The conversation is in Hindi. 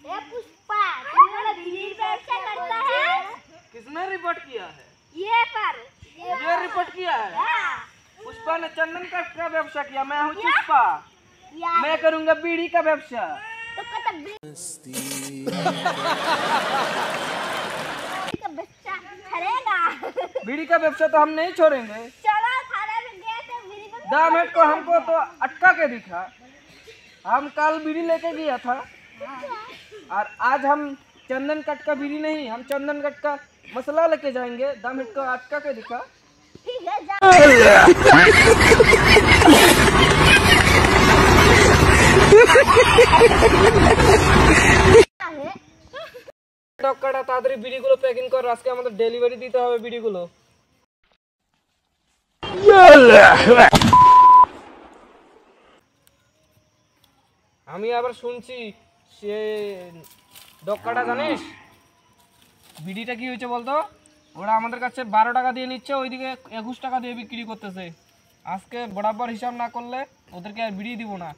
ए पुष्पा, तुम्हारा बीड़ी व्यवसाय करता है? किसने रिपोर्ट किया है? ये रिपोर्ट किया है। हाँ। पुष्पा ने चंदन का व्यवसाय किया। मैं हूँ पुष्पा, मैं करूँगा बीड़ी का व्यवसाय। तो का बच्चा करेगा। बीड़ी का व्यवसाय तो हम नहीं छोड़ेंगे। चलो थाने में गए थे बीड़ी को। दामेट को हमको तो अटका के दिखा। हम कल बीड़ी लेके गया था और आज हम चंदन कट का बीड़ी नहीं, हम चंदन कट का मसला लेके जाएंगे। दामेट को अटका के दिखा। ठीक है जा। ডক্টরটা তাড়াতাড়ি বিড়িগুলো প্যাকিং কর, আজকে আমাদের ডেলিভারি দিতে হবে বিড়িগুলো। আমি আবার শুনছি সে ডক্টরটা জানিস বিড়িটা কি হয়েছে বলতো? ওরা আমাদের কাছে 12 টাকা দিয়ে নিচ্ছে, ওইদিকে 21 টাকা দিয়ে বিক্রি করতেছে। আজকে বরাবর হিসাব না করলে ওদেরকে আর বিড়ি দিব না।